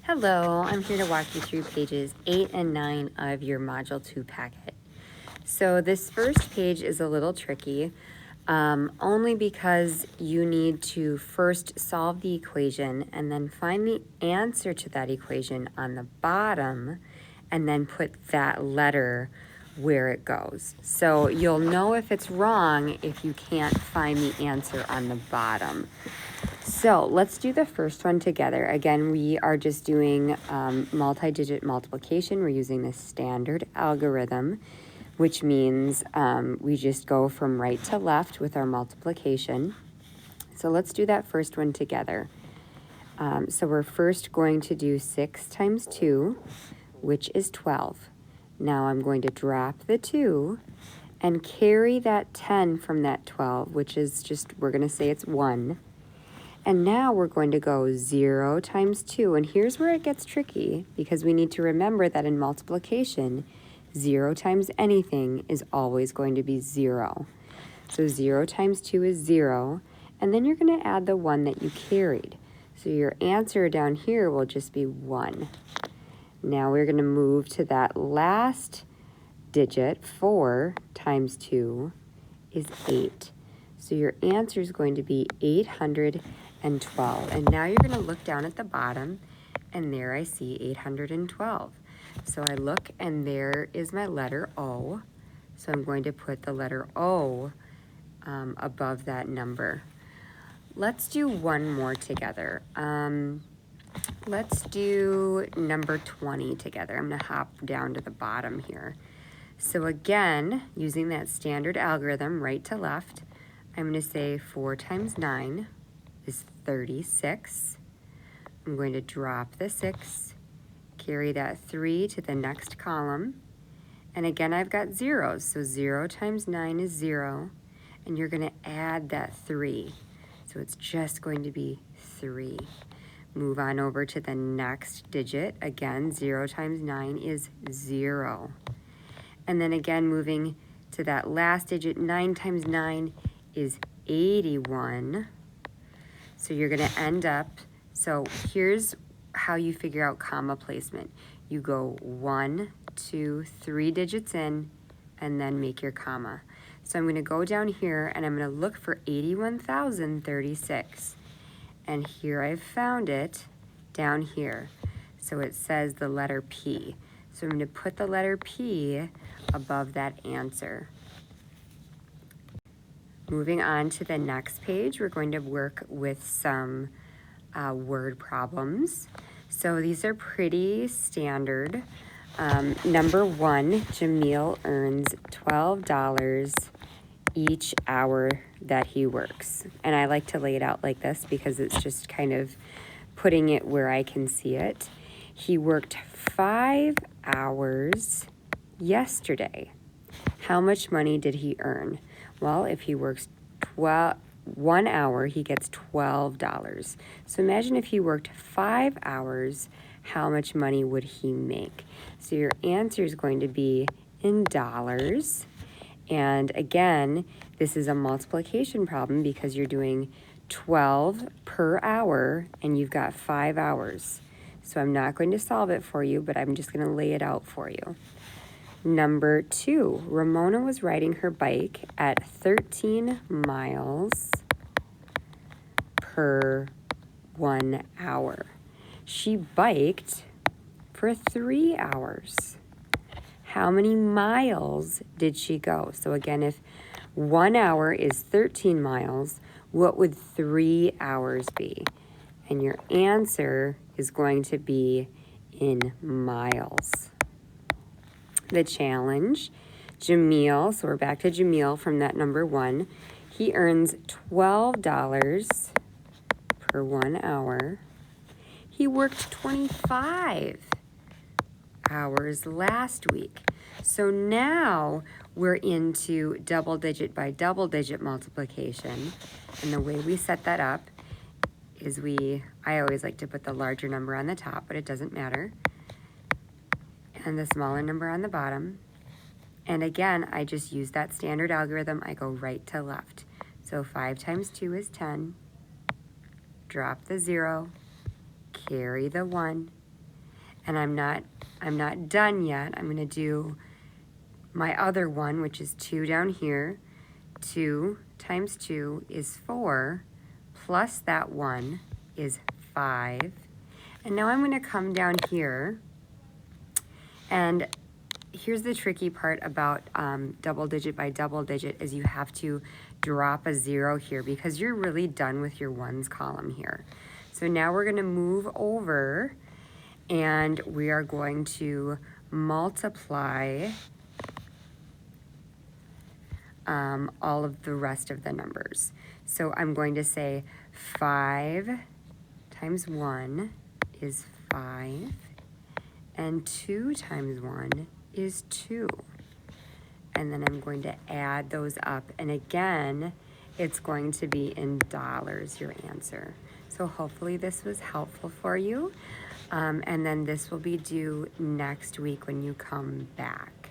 Hello, I'm here to walk you through pages 8 and 9 of your Module 2 packet. So this first page is a little tricky, only because you need to first solve the equation and then find the answer to that equation on the bottom and then put that letter where it goes. So you'll know if it's wrong if you can't find the answer on the bottom. So let's do the first one together. Again, we are just doing multi-digit multiplication. We're using the standard algorithm, which means we just go from right to left with our multiplication. So let's do that first one together. So we're first going to do 6 times 2, which is 12. Now I'm going to drop the 2 and carry that 10 from that 12, which is just, we're going to say it's 1. And now we're going to go 0 times 2. And here's where it gets tricky, because we need to remember that in multiplication, 0 times anything is always going to be 0. So 0 times 2 is 0. And then you're going to add the 1 that you carried. So your answer down here will just be 1. Now we're going to move to that last digit. 4 times 2 is 8. So your answer is going to be 812. And now you're going to look down at the bottom, and there I see 812. So I look, and there is my letter O. So I'm going to put the letter O above that number. Let's do one more together. Let's do number 20 together. I'm going to hop down to the bottom here. So again, using that standard algorithm, right to left, I'm going to say 4 times 9 is 36. I'm going to drop the 6, carry that 3 to the next column, and again I've got zeros, so 0 times 9 is 0, and you're going to add that 3, so it's just going to be 3. Move on over to the next digit. Again, 0 times 9 is 0. And then again, moving to that last digit, 9 times 9 is 81. So you're going to end up, so here's how you figure out comma placement. You go 1, 2, 3 digits in, and then make your comma. So I'm going to go down here, and I'm going to look for 81,036. And here I've found it down here. So it says the letter P. So I'm going to put the letter P above that answer. Moving on to the next page, we're going to work with some word problems. So these are pretty standard. Number 1, Jamil earns $12 each hour that he works. And I like to lay it out like this because it's just kind of putting it where I can see it. He worked 5 hours yesterday. How much money did he earn? Well, if he works 1 hour, he gets $12. So imagine if he worked 5 hours, how much money would he make? So your answer is going to be in dollars. And again, this is a multiplication problem because you're doing 12 per hour and you've got 5 hours. So I'm not going to solve it for you, but I'm just going to lay it out for you. Number 2, Ramona was riding her bike at 13 miles per 1 hour. She biked for 3 hours. How many miles did she go? So again, if 1 hour is 13 miles, what would 3 hours be? And your answer is going to be in miles. The challenge, Jamil, so we're back to Jamil from that number 1. He earns $12 per 1 hour. He worked 25 hours last week. So now we're into double digit by double digit multiplication. And the way we set that up is I always like to put the larger number on the top, but it doesn't matter, and the smaller number on the bottom. And again, I just use that standard algorithm. I go right to left. So 5 times 2 is 10. Drop the 0, carry the 1, And I'm not done yet. I'm going to do my other one, which is 2 down here. 2 times 2 is 4, plus that 1 is 5. And now I'm going to come down here, and here's the tricky part about double digit by double digit is you have to drop a 0 here because you're really done with your ones column here. So now we're going to move over and we are going to multiply all of the rest of the numbers. So I'm going to say 5 times 1 is 5, and 2 times 1 is 2. And then I'm going to add those up, and again, it's going to be in dollars, your answer. So hopefully this was helpful for you. And then this will be due next week when you come back.